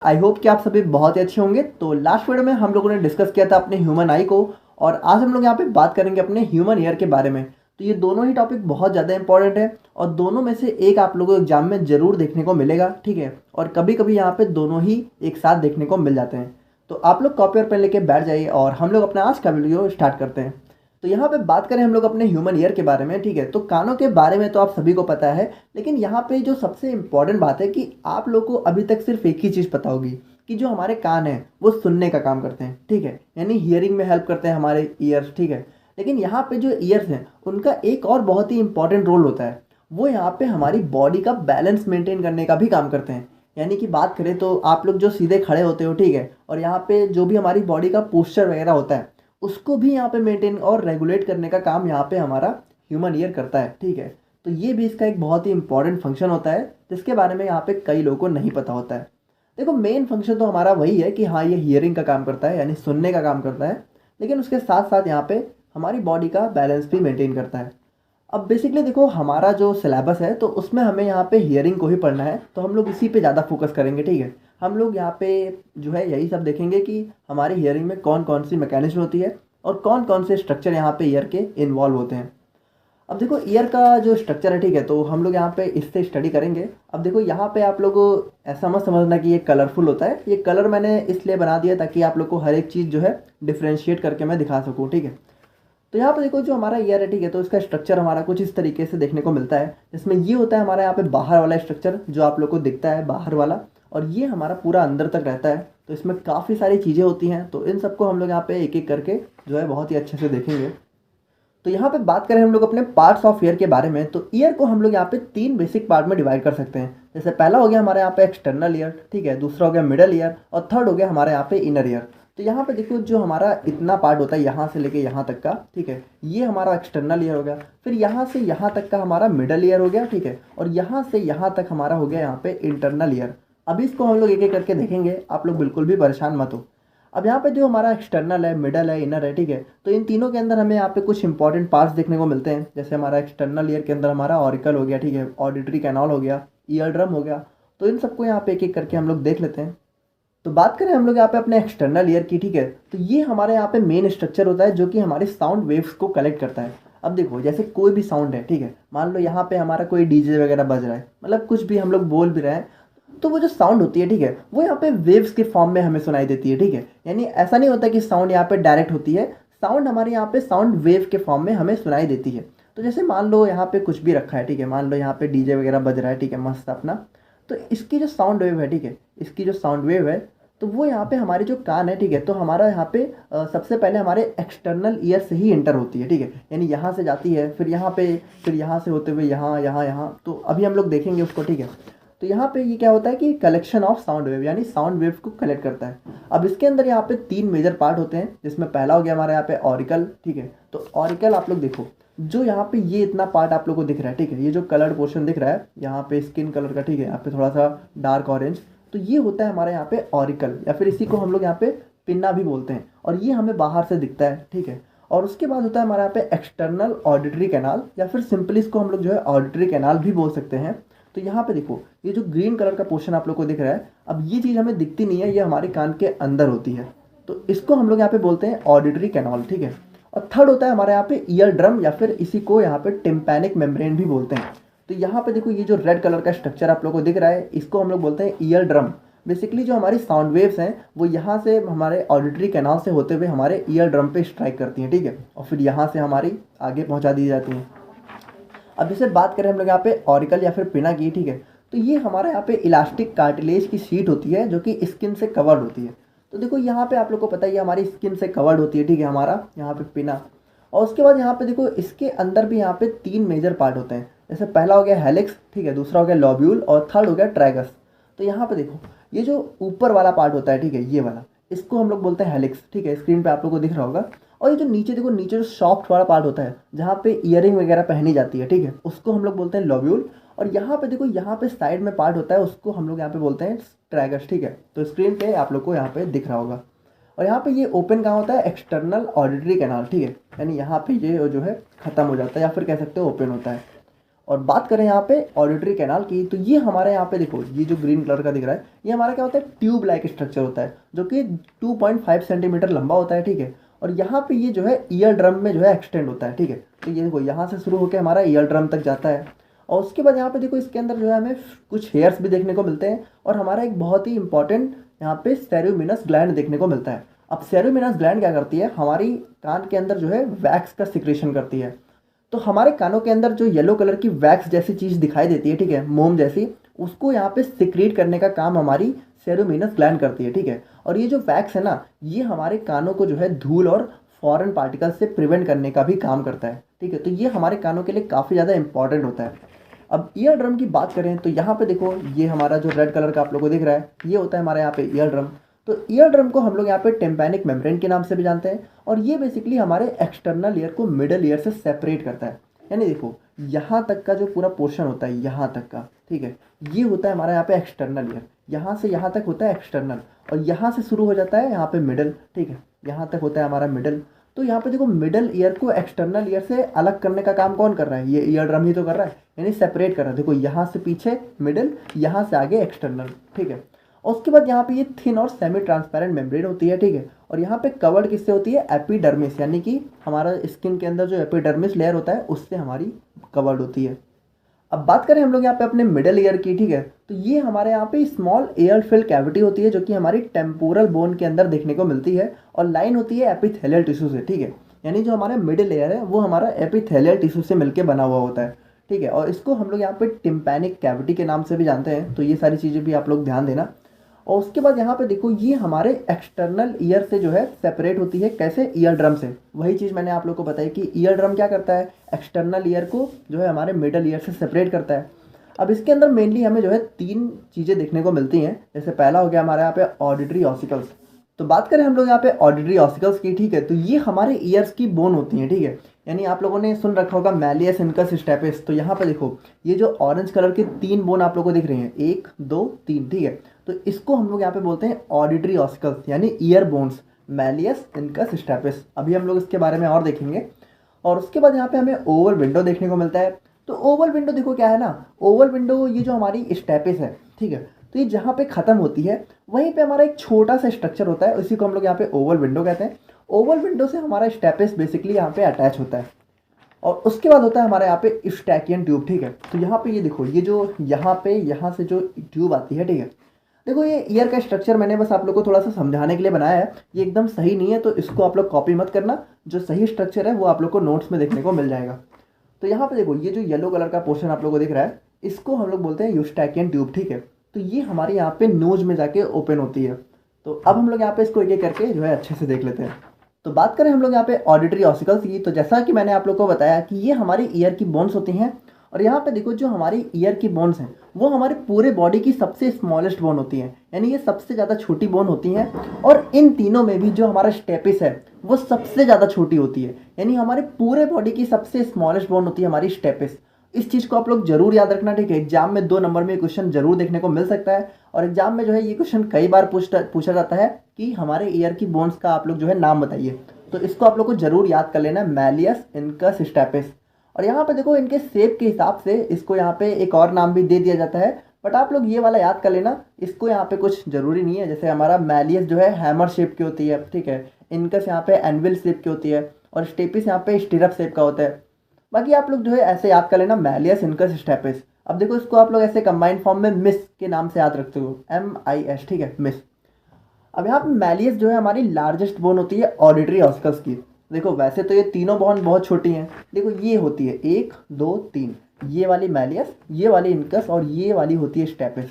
I hope कि आप सभी बहुत ही अच्छे होंगे। तो लास्ट वीडियो में हम लोगों ने डिस्कस किया था अपने ह्यूमन आई को, और आज हम लोग यहाँ पे बात करेंगे अपने ह्यूमन ईयर के बारे में। तो ये दोनों ही टॉपिक बहुत ज़्यादा इंपॉर्टेंट है और दोनों में से एक आप लोगों को एग्जाम में ज़रूर देखने को मिलेगा, ठीक है। और कभी कभी यहाँ पे दोनों ही एक साथ देखने को मिल जाते हैं। तो आप लोग कॉपी और पेन लेके बैठ जाइए और हम लोग अपना आज का वीडियो स्टार्ट करते हैं। तो यहाँ पे बात करें हम लोग अपने ह्यूमन ईयर के बारे में, ठीक है। तो कानों के बारे में तो आप सभी को पता है, लेकिन यहाँ पे जो सबसे इम्पॉर्टेंट बात है कि आप लोग को अभी तक सिर्फ एक ही चीज़ पता होगी कि जो हमारे कान हैं वो सुनने का काम करते हैं, ठीक है। यानी हियरिंग में हेल्प करते हैं हमारे ईयर्स, ठीक है। लेकिन यहाँ पे जो ईयर्स हैं उनका एक और बहुत ही इंपॉर्टेंट रोल होता है। वो यहाँ पे हमारी बॉडी का बैलेंस मेंटेन करने का भी काम करते हैं। यानी कि बात करें तो आप लोग जो सीधे खड़े होते हो, ठीक है, और यहाँ पे जो भी हमारी बॉडी का पोस्चर वगैरह होता है उसको भी यहाँ पे मेंटेन और रेगुलेट करने का काम यहाँ पे हमारा ह्यूमन ईयर करता है, ठीक है। तो ये भी इसका एक बहुत ही इंपॉर्टेंट फंक्शन होता है जिसके बारे में यहाँ पे कई लोगों को नहीं पता होता है। देखो, मेन फंक्शन तो हमारा वही है कि हाँ, ये हियरिंग का काम करता है, यानी सुनने का काम करता है, लेकिन उसके साथ साथ यहाँ पे हमारी बॉडी का बैलेंस भी मेंटेन करता है। अब बेसिकली देखो, हमारा जो सिलेबस है तो उसमें हमें यहाँ पे हियरिंग को ही पढ़ना है, तो हम लोग इसी पे ज़्यादा फोकस करेंगे, ठीक है। हम लोग यहाँ पे जो है यही सब देखेंगे कि हमारी हियरिंग में कौन कौन सी मैकेनिज्म होती है और कौन कौन से स्ट्रक्चर यहाँ पे ईयर के इन्वॉल्व होते हैं। अब देखो, ईयर का जो स्ट्रक्चर है, ठीक है, तो हम लोग यहाँ पे इससे स्टडी करेंगे। अब देखो, यहाँ पे आप लोग ऐसा मत समझना कि ये कलरफुल होता है। ये कलर मैंने इसलिए बना दिया ताकि आप लोग को हर एक चीज़ जो है डिफ्रेंशिएट करके मैं दिखा सकूँ, ठीक है। तो यहाँ पे देखो, जो हमारा ईयर है, ठीक है, तो इसका स्ट्रक्चर हमारा कुछ इस तरीके से देखने को मिलता है, जिसमें ये होता है हमारा यहाँ पे बाहर वाला स्ट्रक्चर जो आप लोग को दिखता है बाहर वाला, और ये हमारा पूरा अंदर तक रहता है। तो इसमें काफ़ी सारी चीज़ें होती हैं, तो इन सबको हम लोग यहाँ पे एक एक करके जो है बहुत ही अच्छे से देखेंगे। तो यहाँ पे बात करें हम लोग अपने पार्ट्स ऑफ ईयर के बारे में, तो ईयर को हम लोग यहाँ पे 3 बेसिक पार्ट में डिवाइड कर सकते हैं। जैसे पहला हो गया हमारे यहाँ पे एक्सटर्नल ईयर, ठीक है, दूसरा हो गया मिडल ईयर, और थर्ड हो गया हमारे यहाँ पे इनर ईयर। तो यहाँ पे देखो, जो हमारा इतना पार्ट होता है यहाँ से लेके यहाँ तक का, ठीक है, ये हमारा एक्सटर्नल ईयर हो गया। फिर यहाँ से यहाँ तक का हमारा मिडल ईयर हो गया, ठीक है, और यहाँ से यहाँ तक हमारा हो गया यहाँ पे इंटरनल ईयर। अभी इसको हम लोग एक एक करके देखेंगे, आप लोग बिल्कुल भी परेशान मत हो। अब यहाँ पे जो हमारा एक्सटर्नल है, मिडल है, इनर है, ठीक है, तो इन तीनों के अंदर हमें यहाँ पे कुछ इंपॉर्टेंट पार्ट्स देखने को मिलते हैं। जैसे हमारा एक्सटर्नल ईयर के अंदर हमारा ऑरिकल हो गया, ठीक है, ऑडिटरी कैनाल हो गया, ईयर ड्रम हो गया। तो इन सबको यहाँ पे एक एक करके हम लोग देख लेते हैं। तो बात करें हम लोग यहाँ पे अपने एक्सटर्नल ईयर की, ठीक है, तो ये हमारे यहाँ पे मेन स्ट्रक्चर होता है जो कि हमारे साउंड वेव्स को कलेक्ट करता है। अब देखो, जैसे कोई भी साउंड है, ठीक है, मान लो यहाँ पे हमारा कोई डीजे वगैरह बज रहा है, मतलब कुछ भी हम लोग बोल भी रहे हैं, तो वो जो साउंड होती है, ठीक है, वो यहाँ पे वेव्स के फॉर्म में हमें सुनाई देती है, ठीक है। यानी ऐसा नहीं होता कि साउंड यहाँ पे डायरेक्ट होती है, साउंड हमारे यहाँ पे साउंड वेव के फॉर्म में हमें सुनाई देती है। तो जैसे मान लो यहाँ पे कुछ भी रखा है, ठीक है, मान लो यहाँ पे डीजे वगैरह बज रहा है, ठीक है, मस्त अपना, तो इसकी जो साउंड वेव है, ठीक है, इसकी जो साउंड वेव है, तो वो यहाँ पे हमारे जो कान है, ठीक है, तो हमारा यहाँ पे सबसे पहले हमारे एक्सटर्नल ईयर से ही एंटर होती है, ठीक है, यानी यहाँ से जाती है, फिर यहाँ पे, फिर यहाँ से होते हुए यहाँ यहाँ यहाँ, तो अभी हम लोग देखेंगे उसको, ठीक है। तो यहाँ पे ये क्या होता है कि कलेक्शन ऑफ साउंड वेव, यानी साउंड वेव को कलेक्ट करता है। अब इसके अंदर यहाँ पे 3 मेजर पार्ट होते हैं, जिसमें पहला हो गया हमारा यहाँ पे ऑरिकल, ठीक है। तो ऑरिकल आप लोग देखो, जो यहाँ पे ये इतना पार्ट आप लोग को दिख रहा है, ठीक है, ये जो कलर्ड पोर्शन दिख रहा है यहाँ पे स्किन कलर का, ठीक है, यहाँ पे थोड़ा सा डार्क ऑरेंज, तो ये होता है हमारे यहाँ पे ऑरिकल, या फिर इसी को हम लोग यहाँ पे पिन्ना भी बोलते हैं, और ये हमें बाहर से दिखता है, ठीक है। और उसके बाद होता है हमारे यहाँ पे एक्सटर्नल ऑडिटरी कैनाल, या फिर सिंपली इसको हम लोग जो है ऑडिटरी कैनाल भी बोल सकते हैं। तो यहाँ पे देखो, ये जो ग्रीन कलर का पोर्शन आप लोग को दिख रहा है, अब ये चीज़ हमें दिखती नहीं है, ये हमारे कान के अंदर होती है, तो इसको हम लोग यहाँ पे बोलते हैं ऑडिटरी कैनाल, ठीक है। और थर्ड होता है हमारे यहाँ पे ईयर ड्रम, या फिर इसी को यहाँ पे टिम्पैनिक मेम्ब्रेन भी बोलते हैं। तो यहाँ पे देखो, ये जो रेड कलर का स्ट्रक्चर आप लोग को दिख रहा है, इसको हम लोग बोलते हैं ईयर ड्रम। बेसिकली जो हमारी साउंड वेव्स हैं वो यहाँ से हमारे ऑडिटरी कैनाल से होते हुए हमारे ईयर ड्रम पे स्ट्राइक करती हैं, ठीक है, और फिर यहाँ से हमारी आगे पहुँचा दी जाती हैं। अब जैसे बात करें हम लोग यहाँ पे ऑरिकल या फिर पिना की, ठीक है, तो ये हमारे यहाँ पे इलास्टिक कार्टिलेज की शीट होती है जो कि स्किन से कवर्ड होती है। तो देखो, यहाँ पे आप लोग को पता है ये हमारी स्किन से कवर्ड होती है, ठीक है, हमारा यहाँ पे पिना। और उसके बाद यहाँ पे देखो, इसके अंदर भी यहाँ पे 3 मेजर पार्ट होते हैं। जैसे पहला हो गया हेलिक्स, ठीक है, दूसरा हो गया लॉब्यूल, और थर्ड हो गया ट्रैगस। तो यहाँ पे देखो, ये जो ऊपर वाला पार्ट होता है, ठीक है, ये वाला, इसको हम लोग बोलते हैं हेलिक्स, ठीक है, स्क्रीन पे आप लोग को दिख रहा होगा। और ये जो नीचे देखो, नीचे जो सॉफ्ट वाला पार्ट होता है जहाँ पे ईयरिंग वगैरह पहनी जाती है, ठीक है, उसको हम लोग बोलते हैं लॉब्यूल। और यहाँ पे देखो, यहाँ पे साइड में पार्ट होता है, उसको हम लोग यहाँ पे बोलते हैं ट्रैगस, ठीक है। तो स्क्रीन पे आप लोग को यहाँ पे दिख रहा होगा। और यहाँ पे ये ओपन कहाँ होता है, एक्सटर्नल ऑडिटरी कैनाल, ठीक है, यानी यहाँ पे ये जो है ख़त्म हो जाता है, या फिर कह सकते हो ओपन होता है। और बात करें यहाँ पे ऑडिटरी कैनाल की, तो ये हमारे यहाँ पे देखो, ये जो ग्रीन कलर का दिख रहा है, ये हमारा क्या होता है, ट्यूब लाइक स्ट्रक्चर होता है जो कि 2.5 सेंटीमीटर लंबा होता है, ठीक है। और यहाँ पे ये जो है ईयर ड्रम में जो है एक्सटेंड होता है, ठीक है। तो ये देखो यहाँ से शुरू होकर हमारा ईयर ड्रम तक जाता है, और उसके बाद यहाँ पे देखो इसके अंदर जो है हमें कुछ हेयर्स भी देखने को मिलते हैं, और हमारा एक बहुत ही इंपॉर्टेंट यहाँ पे सेरोमिनस ग्लैंड देखने को मिलता है। अब सेरोमिनस ग्लैंड क्या करती है, हमारी कान के अंदर जो है वैक्स का सिक्रेशन करती है। तो हमारे कानों के अंदर जो येलो कलर की वैक्स जैसी चीज़ दिखाई देती है, ठीक है, मोम जैसी, उसको यहाँ पे सिक्रीट करने का काम हमारी सेरोमिनस ग्लैंड करती है, ठीक है। और ये जो वैक्स है ना, ये हमारे कानों को जो है धूल और फॉरेन पार्टिकल्स से प्रिवेंट करने का भी काम करता है, ठीक है। तो ये हमारे कानों के लिए काफ़ी ज़्यादा इंपॉर्टेंट होता है। अब ईयर ड्रम की बात करें तो यहाँ पे देखो, ये हमारा जो रेड कलर का आप लोगों को दिख रहा है, ये होता है हमारे यहाँ पे ईयर ड्रम। तो ईयर ड्रम को हम लोग यहाँ पे टिम्पैनिक मेम्ब्रेन के नाम से भी जानते हैं, और ये बेसिकली हमारे एक्सटर्नल ईयर को मिडल ईयर से सेपरेट करता है। यानी देखो, यहाँ तक का जो पूरा पोर्शन होता है, यहाँ तक का, ठीक है, ये होता है हमारा यहाँ पे एक्सटर्नल ईयर। यहाँ से यहाँ तक होता है एक्सटर्नल, और यहाँ से शुरू हो जाता है यहाँ पे मिडल, ठीक है, यहाँ तक होता है हमारा मिडल। तो यहाँ पे देखो, मिडल ईयर को एक्सटर्नल ईयर से अलग करने का काम कौन कर रहा है, ये ईयर ड्रम ही तो कर रहा है, यानी सेपरेट कर रहा है। देखो, यहाँ से पीछे मिडल, यहाँ से आगे एक्सटर्नल, ठीक है। और उसके बाद यहाँ पे ये थिन और सेमी ट्रांसपेरेंट मेम्ब्रेन होती है, ठीक है। और यहाँ पे कवर्ड किससे होती है, एपिडर्मिस, यानी कि हमारा स्किन के अंदर जो एपिडर्मिस लेयर होता है उससे हमारी कवर्ड होती है। अब बात करें हम लोग यहाँ पे अपने मिडल ईयर की, ठीक है, तो ये हमारे यहाँ पे स्मॉल एयर फिल्ड कैविटी होती है जो कि हमारी टेम्पोरल बोन के अंदर देखने को मिलती है, और लाइन होती है एपिथेलियल टिश्यू से, ठीक है। यानी जो हमारा मिडल एयर है वो हमारा एपिथेलियल टिश्यू से मिलकर बना हुआ होता है, ठीक है। और इसको हम लोग यहाँ पे टिम्पैनिक कैविटी के नाम से भी जानते हैं। तो ये सारी चीज़ें भी आप लोग ध्यान देना। और उसके बाद यहाँ पे देखो, ये हमारे एक्सटर्नल ईयर से जो है सेपरेट होती है, कैसे, ईयर ड्रम से। वही चीज़ मैंने आप लोग को बताई कि ईयर ड्रम क्या करता है, एक्सटर्नल ईयर को जो है हमारे मिडल ईयर से सेपरेट करता है। अब इसके अंदर मेनली हमें जो है 3 चीज़ें देखने को मिलती हैं। जैसे पहला हो गया हमारे यहाँ पे ऑडिटरी ऑसिकल्स। तो बात करें हम लोग यहाँ पे ऑडिटरी ऑसिकल्स की, ठीक है, तो ये हमारे ईयर्स की बोन होती हैं, ठीक है। यानी आप लोगों ने सुन रखा होगा मैलियस इनकस स्टेपिस। तो यहाँ पे देखो, ये जो ऑरेंज कलर के 3 बोन आप लोगों को दिख रही हैं, 1 2 3, ठीक है। तो इसको हम लोग यहाँ पे बोलते हैं ऑडिटरी ऑसिकल्स, यानी ear bones, malleus incus stapes. अभी हम लोग इसके बारे में और देखेंगे। और उसके बाद यहाँ पे हमें ओवल विंडो देखने को मिलता है। तो ओवल विंडो देखो क्या है ना, ओवल विंडो ये जो हमारी स्टेपिस है, ठीक है, तो ये जहाँ पे ख़त्म होती है वहीं पे हमारा एक छोटा सा स्ट्रक्चर होता है, उसी को हम लोग यहाँ पे ओवल विंडो कहते हैं। ओवल विंडो से हमारा स्टेपिस बेसिकली यहाँ पे अटैच होता है। और उसके बाद होता है हमारे यहाँ पे स्टैकियन ट्यूब, ठीक है। तो यहाँ पे ये देखो, ये जो यहाँ पे यहाँ से जो ट्यूब आती है, ठीक है, देखो ये ईयर का स्ट्रक्चर मैंने बस आप लोग को थोड़ा सा समझाने के लिए बनाया है, ये एकदम सही नहीं है, तो इसको आप लोग कॉपी मत करना। जो सही स्ट्रक्चर है वो आप लोग को नोट्स में देखने को मिल जाएगा। तो यहाँ पे देखो, ये जो येलो कलर का पोर्शन आप लोग को दिख रहा है, इसको हम लोग बोलते हैं यूस्टैकियन ट्यूब, ठीक है। तो ये हमारे यहाँ पे नोज में जाके ओपन होती है। तो अब हम लोग यहाँ पे इसको एक एक करके जो है अच्छे से देख लेते हैं। तो बात करें हम लोग यहाँ पे ऑडिटरी ऑसिकल्स की, तो जैसा कि मैंने आप लोग को बताया कि ये हमारी ईयर की बोन्स होती हैं। और यहाँ पे देखो, जो हमारी ईयर की बोन्स हैं वो हमारे पूरे बॉडी की सबसे स्मॉलेस्ट बोन होती हैं, यानी ये सबसे ज़्यादा छोटी बोन होती हैं। और इन तीनों में भी जो हमारा स्टेपिस है वो सबसे ज़्यादा छोटी होती है, यानी हमारे पूरे बॉडी की सबसे स्मॉलेस्ट बोन होती है हमारी स्टेपिस। इस चीज़ को आप लोग जरूर याद रखना, ठीक है। एग्जाम में 2 नंबर में क्वेश्चन जरूर देखने को मिल सकता है, और एग्जाम में जो है ये क्वेश्चन कई बार पूछा जाता है कि हमारे ईयर की बोन्स का आप लोग जो है नाम बताइए। तो इसको आप लोग को जरूर याद कर लेना, मैलियस इनकस स्टेपिस। और यहाँ पे देखो, इनके शेप के हिसाब से इसको यहाँ पे एक और नाम भी दे दिया जाता है, बट आप लोग ये वाला याद कर लेना, इसको यहाँ पे कुछ जरूरी नहीं है। जैसे हमारा मैलियस जो है हैमर शेप की होती है, ठीक है, इनकस यहाँ पे एनविल शेप की होती है, और स्टेपिस यहाँ पे स्टिरअप शेप का होता है। बाकी आप लोग जो है ऐसे याद कर लेना, मैलियस इनकस स्टेपिस। अब देखो, इसको आप लोग ऐसे कंबाइंड फॉर्म में मिस के नाम से याद रखते हो, MIS, ठीक है, मिस। अब यहाँ पे मैलियस जो है हमारी लार्जेस्ट बोन होती है ऑडिटरी ऑसिकल्स की। देखो, वैसे तो ये तीनों बोन बहुत छोटी हैं, देखो ये होती है 1 2 3, ये वाली मैलियस, ये वाली इनकस, और ये वाली होती है स्टेपिस।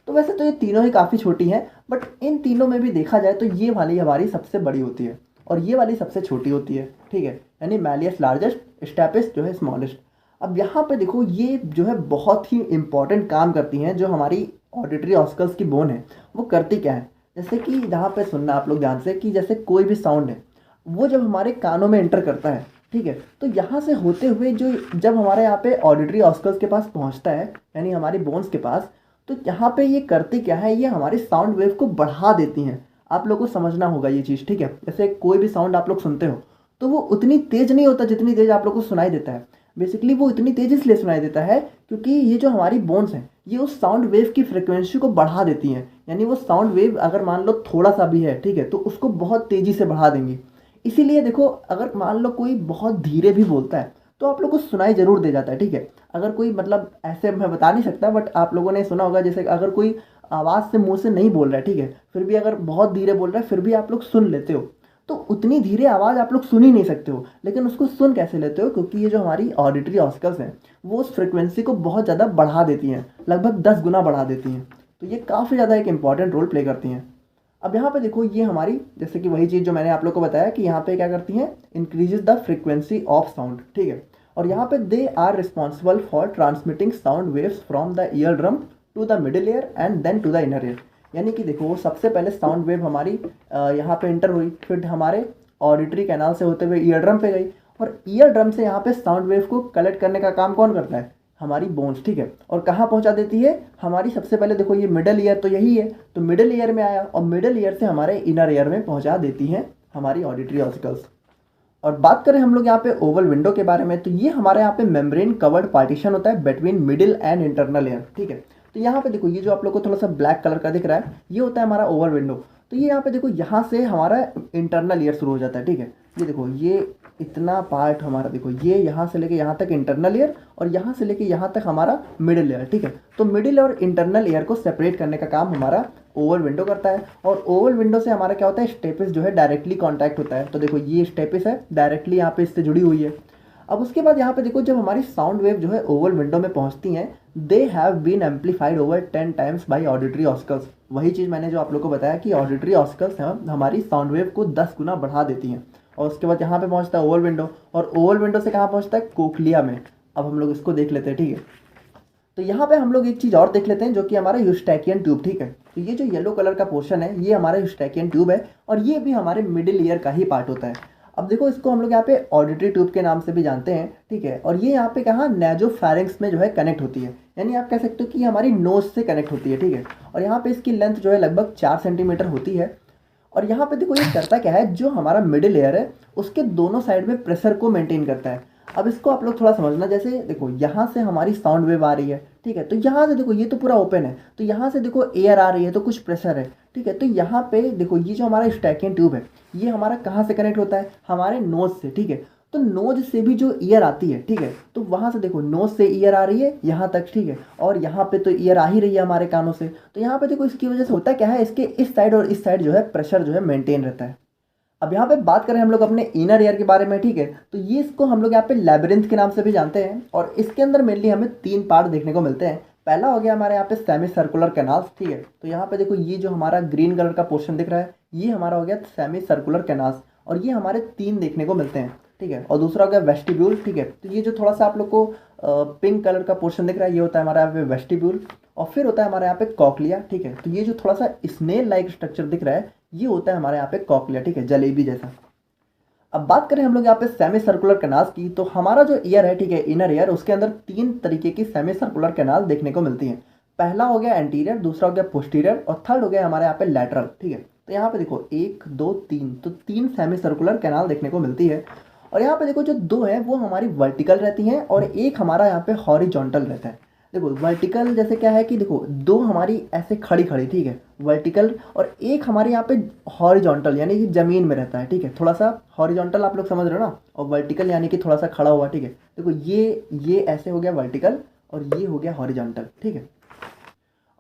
तो वैसे तो ये तीनों ही काफ़ी छोटी हैं, बट इन तीनों में भी देखा जाए तो ये वाली हमारी सबसे बड़ी होती है, और ये वाली सबसे छोटी होती है, ठीक है। यानी मैलियस लार्जेस्ट, स्टेपिस जो है स्मॉलेस्ट। अब यहाँ पे देखो, ये जो है बहुत ही इंपॉर्टेंट काम करती हैं। जो हमारी ऑडिटरी ऑसिकल्स की बोन है वो करती क्या है, जैसे कि यहाँ पे सुनना आप लोग ध्यान से, कि जैसे कोई भी साउंड है वो जब हमारे कानों में एंटर करता है, ठीक है, तो यहाँ से होते हुए जो जब हमारे यहाँ पे ऑडिटरी ऑसिकल्स के पास पहुँचता है, यानी हमारी बोन्स के पास, तो यहाँ पे ये करती क्या है, ये हमारे साउंड वेव को बढ़ा देती हैं। आप लोग को समझना होगा ये चीज़, ठीक है। जैसे कोई भी साउंड आप लोग सुनते हो तो वो उतनी तेज़ नहीं होता जितनी तेज़ आप लोग को सुनाई देता है। बेसिकली वो इतनी तेज़ी से सुनाई देता है क्योंकि ये जो हमारी बोन्स हैं ये उस साउंड वेव की फ्रिक्वेंसी को बढ़ा देती हैं। यानी वो साउंड वेव अगर मान लो थोड़ा सा भी है, ठीक है, तो उसको बहुत तेज़ी से बढ़ा देंगी। इसीलिए देखो, अगर मान लो कोई बहुत धीरे भी बोलता है तो आप लोग को सुनाई ज़रूर दे जाता है, ठीक है। अगर कोई मतलब ऐसे मैं बता नहीं सकता, बट आप लोगों ने सुना होगा, जैसे अगर कोई आवाज़ से मुंह से नहीं बोल रहा है, ठीक है, फिर भी अगर बहुत धीरे बोल रहा है फिर भी आप लोग सुन लेते हो। तो उतनी धीरे आवाज़ आप लोग सुन ही नहीं सकते हो, लेकिन उसको सुन कैसे लेते हो? क्योंकि ये जो हमारी ऑडिटरी ऑस्कल्स हैं वो उस फ्रिक्वेंसी को बहुत ज़्यादा बढ़ा देती हैं, लगभग 10 गुना बढ़ा देती हैं। तो ये काफ़ी ज़्यादा एक इंपॉर्टेंट रोल प्ले करती हैं। अब यहाँ पे देखो, ये हमारी जैसे कि वही चीज़ जो मैंने आप लोग को बताया कि यहाँ पे क्या करती हैं, increases the frequency of sound, ठीक है। और यहाँ पे they are responsible for transmitting sound waves from the ear drum to the middle ear and then to the inner ear. यानी कि देखो, सबसे पहले साउंड वेव हमारी यहाँ पे इंटर हुई, फिर हमारे ऑडिटरी कैनाल से होते हुए ईयर ड्रम पे गई, और ईयर ड्रम से यहाँ पे साउंड वेव को कलेक्ट करने का काम कौन करता है? हमारी बोन्स, ठीक है। और कहाँ पहुँचा देती है? हमारी सबसे पहले देखो, ये मिडल ईयर तो यही है, तो मिडल ईयर में आया और मिडल ईयर से हमारे इनर ईयर में पहुँचा देती हैं हमारी ऑडिटरी ऑसिकल्स। और बात करें हम लोग यहाँ पे ओवल विंडो के बारे में, तो ये हमारे यहाँ पे मेम्ब्रेन कवर्ड पार्टीशन होता है between middle and internal ear, ठीक है। तो यहाँ पे देखो, ये जो आप लोग को थोड़ा सा ब्लैक कलर का दिख रहा है, ये होता है हमारा ओवल विंडो। तो ये यहाँ पे देखो, यहाँ से हमारा इंटरनल ईयर शुरू हो जाता है, ठीक है। ये देखो, ये इतना पार्ट हमारा देखो, ये यहाँ से लेके यहाँ तक इंटरनल ईयर, और यहाँ से लेके यहाँ तक हमारा मिडिल ईयर, ठीक है। तो मिडिल और इंटरनल ईयर को सेपरेट करने का काम हमारा ओवल विंडो करता है। और ओवल विंडो से हमारा क्या होता है, स्टेपिस जो है डायरेक्टली कांटेक्ट होता है। तो देखो, ये स्टेपिस है, डायरेक्टली यहाँ पे इससे जुड़ी हुई है। अब उसके बाद यहाँ पे देखो, जब हमारी साउंड वेव जो है ओवल विंडो में पहुँचती हैं, they have been amplified over 10 times by auditory ossicles. वही चीज़ मैंने जो आप लोग को बताया कि ऑडिटरी ऑस्कल्स हमारी साउंड वेव को 10 गुना बढ़ा देती हैं। और उसके बाद यहाँ पे पहुँचता है ओवल विंडो, और ओवल विंडो से कहाँ पहुँचता है? कोक्लिया में। अब हम लोग इसको देख लेते हैं, ठीक है। तो यहाँ पे हम लोग एक चीज़ और देख लेते हैं, जो कि हमारा यूस्टैकियन ट्यूब, ठीक है। तो ये जो येलो कलर का पोर्शन है, ये हमारा यूस्टैकियन ट्यूब है, और ये भी हमारे मिडिल ईयर का ही पार्ट होता है। अब देखो, इसको हम लोग यहाँ पे ऑडिटरी ट्यूब के नाम से भी जानते हैं, ठीक है। और ये यहाँ पे कहाँ, नेजोफैरिंक्स में जो है कनेक्ट होती है, यानी आप कह सकते हो कि हमारी नोज से कनेक्ट होती है, ठीक है। और यहाँ पे इसकी लेंथ जो है लगभग 4 सेंटीमीटर होती है। और यहाँ पे देखो, ये करता क्या है, जो हमारा मिडिल एयर है उसके दोनों साइड में प्रेशर को मेंटेन करता है। अब इसको आप लोग थोड़ा समझना, जैसे देखो, यहाँ से हमारी साउंड वेव आ रही है, ठीक है। तो यहाँ से देखो, ये तो पूरा ओपन है, तो यहाँ से देखो एयर आ रही है, तो कुछ प्रेशर है, ठीक है। तो यहाँ पे देखो, ये जो हमारा यूस्टैकियन ट्यूब है, ये हमारा कहाँ से कनेक्ट होता है? हमारे नोज से, ठीक है। तो नोज से भी जो ईयर आती है, ठीक है, तो वहाँ से देखो, नोज से ईयर आ रही है यहाँ तक, ठीक है। और यहाँ पे तो ईयर आ ही रही है हमारे कानों से। तो यहाँ पे देखो, इसकी वजह से होता क्या है, इसके इस साइड और इस साइड जो है प्रेशर जो है मेंटेन रहता है। अब यहाँ पे बात करें हम लोग अपने इनर ईयर के बारे में, ठीक है। तो ये इसको हम लोग यहाँ पे लैबिरिंथ के नाम से भी जानते हैं, और इसके अंदर मेनली हमें 3 पार्ट देखने को मिलते हैं। पहला हो गया हमारे यहाँ पे सेमी सर्कुलर कैनाल्स, ठीक है। तो यहाँ पे देखो, ये जो हमारा ग्रीन कलर का पोर्शन दिख रहा है, ये हमारा हो गया सेमी सर्कुलर कैनाल्स, और ये हमारे 3 देखने को मिलते हैं, ठीक है। और दूसरा हो गया वेस्टिब्यूल, ठीक है। तो ये जो थोड़ा सा आप लोग को पिंक कलर का पोर्शन दिख रहा है, ये होता है हमारा यहाँ पे वेस्टिब्यूल। और फिर होता है हमारे यहाँ पे कॉकलिया, ठीक है। तो ये जो थोड़ा सा स्नेल लाइक स्ट्रक्चर दिख रहा है, ये होता है हमारे यहाँ पे कॉकलिया, ठीक है, जलेबी जैसा। अब बात करें हम लोग यहाँ पे सेमी सर्कुलर कैनाल्स की, तो हमारा जो ईयर है, ठीक है, इनर ईयर, उसके अंदर 3 तरीके की सेमी सर्कुलर कैनाल देखने को मिलती हैं। पहला हो गया एंटीरियर, दूसरा हो गया पोस्टीरियर, और थर्ड हो गया हमारे यहाँ पे लैटरल, ठीक है। तो यहाँ पे देखो 1 2 3, तो 3 सेमी सर्कुलर कैनाल देखने को मिलती है। और यहाँ पे देखो, जो 2 है वो हमारी वर्टिकल रहती हैं, और एक हमारा यहाँ पे हॉरिजॉन्टल रहता है। देखो, वर्टिकल जैसे क्या है कि देखो, 2 हमारी ऐसे खड़ी खड़ी, ठीक है, वर्टिकल, और एक हमारे यहाँ पे हॉरिजॉन्टल, यानी कि ज़मीन में रहता है, ठीक है। थोड़ा सा हॉरिजॉन्टल आप लोग समझ रहे हो ना, और वर्टिकल यानी कि थोड़ा सा खड़ा हुआ, ठीक है। देखो, ये ऐसे हो गया वर्टिकल, और ये हो गया हॉरिजॉन्टल, ठीक है।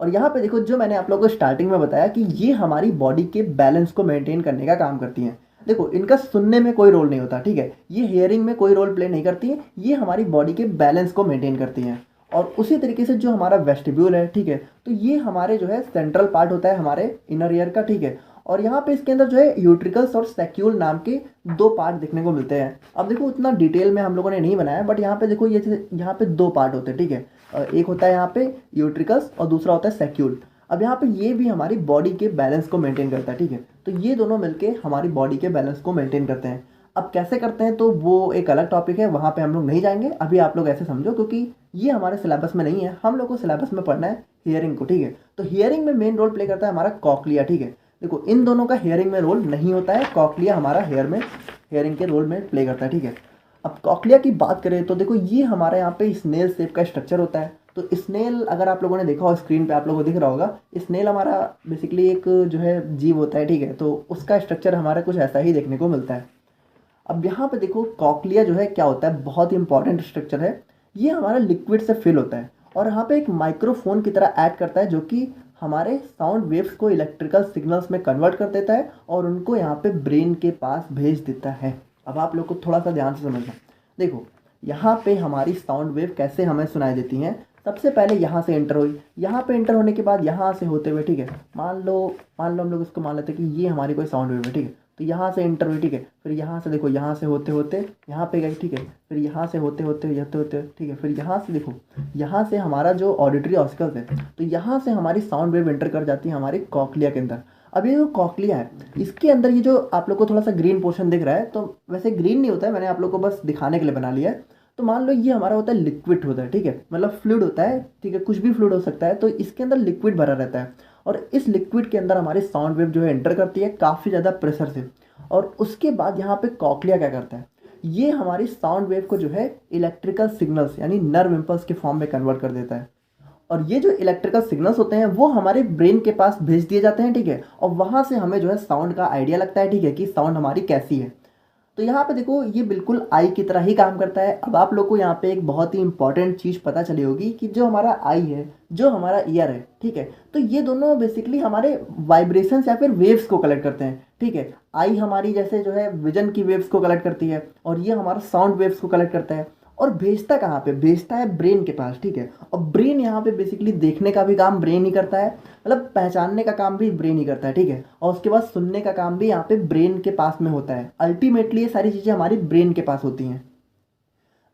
और यहाँ पे देखो, जो मैंने आप लोगों को स्टार्टिंग में बताया कि ये हमारी बॉडी के बैलेंस को मेंटेन करने का काम करती हैं। देखो, इनका सुनने में कोई रोल नहीं होता, ठीक है, ये हियरिंग में कोई रोल प्ले नहीं करती है, ये हमारी बॉडी के बैलेंस को मेंटेन करती हैं। और उसी तरीके से जो हमारा वेस्टिब्यूल है, ठीक है, तो ये हमारे जो है सेंट्रल पार्ट होता है हमारे इनर ईयर का, ठीक है। और यहाँ पे इसके अंदर जो है यूट्रिकल्स और सैक्यूल नाम के 2 पार्ट देखने को मिलते हैं। अब देखो, उतना डिटेल में हम लोगों ने नहीं बनाया, बट यहाँ पे देखो, ये यहाँ पे 2 पार्ट होते हैं, ठीक है। एक होता है यहाँ पे यूट्रिकल्स, और दूसरा होता है सैक्यूल। अब यहाँ पे ये भी हमारी बॉडी के बैलेंस को मेंटेन करता है, ठीक है। तो ये दोनों मिलके हमारी बॉडी के बैलेंस को मेंटेन करते हैं। अब कैसे करते हैं तो वो एक अलग टॉपिक है, वहाँ पे हम लोग नहीं जाएंगे। अभी आप लोग ऐसे समझो, क्योंकि ये हमारे सिलेबस में नहीं है, हम लोग को सिलेबस में पढ़ना है हियरिंग को, ठीक है। तो हियरिंग में मेन रोल प्ले करता है हमारा कॉकलिया, ठीक है। देखो, इन दोनों का हियरिंग में रोल नहीं होता है, कॉकलिया हमारा हियरिंग के रोल में प्ले करता है, ठीक है। अब कॉकलिया की बात करें तो देखो ये हमारे यहाँ पे स्नेल शेप का स्ट्रक्चर होता है। तो स्नेल अगर आप लोगों ने देखा हो स्क्रीन पे आप लोगों को दिख रहा होगा, स्नेल हमारा बेसिकली एक जो है जीव होता है, ठीक है। तो उसका स्ट्रक्चर हमारा कुछ ऐसा ही देखने को मिलता है। अब यहाँ पे देखो कॉकलिया जो है क्या होता है, बहुत ही इंपॉर्टेंट स्ट्रक्चर है। ये हमारा लिक्विड से फिल होता है और यहाँ पे एक माइक्रोफोन की तरह ऐड करता है, जो कि हमारे साउंड वेव्स को इलेक्ट्रिकल सिग्नल्स में कन्वर्ट कर देता है और उनको यहाँ पे ब्रेन के पास भेज देता है। अब आप लोग को थोड़ा सा ध्यान से समझना। देखो यहाँ पे हमारी साउंड वेव कैसे हमें सुनाई देती हैं। सबसे पहले यहाँ से एंटर हुई, यहाँ पे एंटर होने के बाद यहाँ से होते हुए, ठीक है, मान लो हम लोग इसको मान लेते हैं कि ये हमारी कोई साउंड वेव है, ठीक है। तो यहाँ से एंटर हुई, ठीक है, फिर यहाँ से देखो यहाँ से होते होते यहाँ पे गई, ठीक है, फिर यहाँ से होते होते ठीक है, फिर यहाँ से देखो यहाँ से हमारा जो ऑडिटरी ऑसिकल्स है, तो यहाँ से हमारी साउंड वेव एंटर कर जाती है हमारी कॉकलिया के अंदर। अब ये जो कॉकलिया है इसके अंदर ये जो आप लोग को थोड़ा सा ग्रीन पोर्शन दिख रहा है, तो वैसे ग्रीन नहीं होता है, मैंने आप लोग को बस दिखाने के लिए बना लिया है। तो मान लो ये हमारा होता है लिक्विड होता है, ठीक है, मतलब फ्लूइड होता है, ठीक है, कुछ भी फ्लूइड हो सकता है। तो इसके अंदर लिक्विड भरा रहता है और इस लिक्विड के अंदर हमारी साउंड वेव जो है एंटर करती है काफ़ी ज़्यादा प्रेशर से। और उसके बाद यहाँ पे कॉकलिया क्या करता है, ये हमारी साउंड वेव को जो है इलेक्ट्रिकल सिग्नल्स यानी नर्व इम्पल्स के फॉर्म में कन्वर्ट कर देता है। और ये जो इलेक्ट्रिकल सिग्नल्स होते हैं वो हमारे ब्रेन के पास भेज दिए जाते हैं, ठीक है, और वहाँ से हमें जो है साउंड का आइडिया लगता है, ठीक है, कि साउंड हमारी कैसी है। तो यहाँ पे देखो ये बिल्कुल आई की तरह ही काम करता है। अब आप लोग को यहाँ पे एक बहुत ही इंपॉर्टेंट चीज़ पता चली होगी कि जो हमारा आई है, जो हमारा ईयर है, ठीक है, तो ये दोनों बेसिकली हमारे वाइब्रेशंस या फिर वेव्स को कलेक्ट करते हैं, ठीक है। आई हमारी जैसे जो है विजन की वेव्स को कलेक्ट करती है और ये हमारा साउंड वेव्स को कलेक्ट करता है और भेजता कहाँ पे, भेजता है ब्रेन के पास, ठीक है। और ब्रेन यहाँ पे बेसिकली देखने का भी काम ब्रेन ही करता है, मतलब पहचानने का काम भी ब्रेन ही करता है, ठीक है। और उसके बाद सुनने का काम भी यहाँ पे ब्रेन के पास में होता है। अल्टीमेटली ये सारी चीज़ें हमारी ब्रेन के पास होती हैं।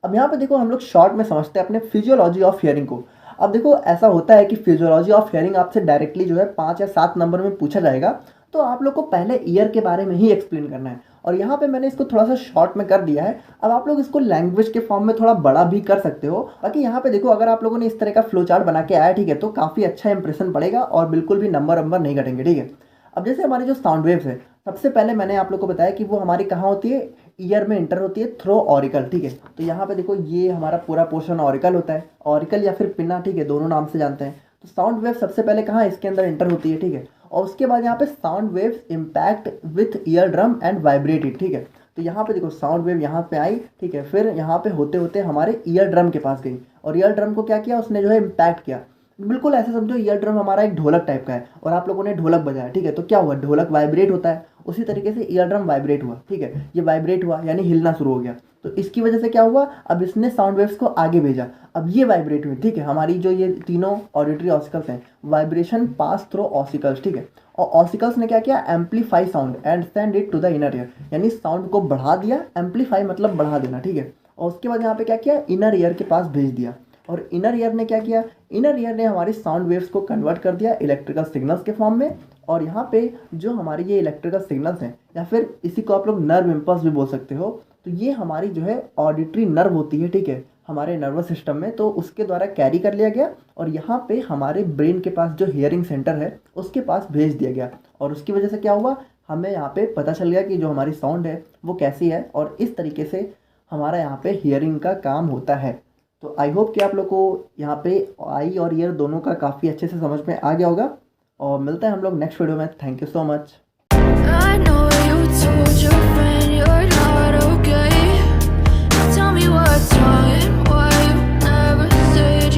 अब यहाँ पे देखो हम लोग शॉर्ट में समझते हैं अपने फिजियोलॉजी ऑफ हियरिंग को। अब देखो ऐसा होता है कि फिजियोलॉजी ऑफ हियरिंग आपसे डायरेक्टली जो है 5 या 7 नंबर में पूछा जाएगा, तो आप लोग को पहले ईयर के बारे में ही एक्सप्लेन करना है और यहाँ पे मैंने इसको थोड़ा सा शॉर्ट में कर दिया है। अब आप लोग इसको लैंग्वेज के फॉर्म में थोड़ा बड़ा भी कर सकते हो। बाकी यहाँ पे देखो अगर आप लोगों ने इस तरह का फ्लो चार्ट बना के आया, ठीक है, तो काफ़ी अच्छा इंप्रेशन पड़ेगा और बिल्कुल भी नंबर नहीं घटेंगे, ठीक है। अब जैसे हमारी जो साउंड वेव्स है, सबसे पहले मैंने आप लोग को बताया कि वो हमारी कहाँ होती है, ईयर में इंटर होती है थ्रो ऑरिकल, ठीक है। तो यहाँ पे देखो ये हमारा पूरा पोर्शन ऑरिकल होता है, ऑरिकल या फिर पिन्ना, ठीक है, दोनों नाम से जानते हैं। तो साउंड वेव सबसे पहले कहाँ इसके अंदर इंटर होती है, ठीक है, और उसके बाद यहाँ पे sound waves impact with ear drum and vibrated, ठीक है। तो यहाँ पे देखो साउंड वेव यहाँ पे आई, ठीक है, फिर यहाँ पे होते होते हमारे ईयर ड्रम के पास गई और ईयर ड्रम को क्या किया, उसने जो है इम्पैक्ट किया। बिल्कुल ऐसे समझो ईयर ड्रम हमारा एक ढोलक टाइप का है और आप लोगों ने ढोलक बजाया, ठीक है, तो क्या हुआ, ढोलक वाइब्रेट होता है, उसी तरीके से ईयर ड्रम वाइब्रेट हुआ, ठीक है। ये वाइब्रेट हुआ यानी हिलना शुरू हो गया, तो इसकी वजह से क्या हुआ, अब इसने साउंड वेव्स को आगे भेजा, अब ये वाइब्रेट हुई, ठीक है। हमारी जो ये तीनों ऑडिटरी ऑसिकल्स हैं, वाइब्रेशन पास थ्रू ऑसिकल्स, ठीक है, और ऑसिकल्स ने क्या किया, amplify sound and send it to the inner ear, यानी साउंड को बढ़ा दिया, एम्पलीफाई मतलब बढ़ा देना, ठीक है। और उसके बाद यहाँ पे क्या किया, इनर ईयर के पास भेज दिया और इनर ईयर ने क्या किया, इनर ईयर ने हमारी साउंड वेव्स को कन्वर्ट कर दिया इलेक्ट्रिकल सिग्नल्स के फॉर्म में। और यहाँ पे जो हमारी ये इलेक्ट्रिकल सिग्नल्स हैं या फिर इसी को आप लोग नर्व इम्पल्स भी बोल सकते हो, तो ये हमारी जो है ऑडिटरी नर्व होती है, ठीक है, हमारे नर्वस सिस्टम में, तो उसके द्वारा कैरी कर लिया गया और यहाँ पे हमारे ब्रेन के पास जो हियरिंग सेंटर है उसके पास भेज दिया गया। और उसकी वजह से क्या हुआ, हमें यहाँ पे पता चल गया कि जो हमारी साउंड है वो कैसी है और इस तरीके से हमारा यहाँ पे हियरिंग का काम होता है। तो आई होप कि आप लोग को यहाँ पे आई और ईयर दोनों का काफ़ी अच्छे से समझ में आ गया होगा और मिलते हैं हम लोग नेक्स्ट वीडियो में। Thank you so much. I know you told your friend you're not okay. Tell me what's wrong and why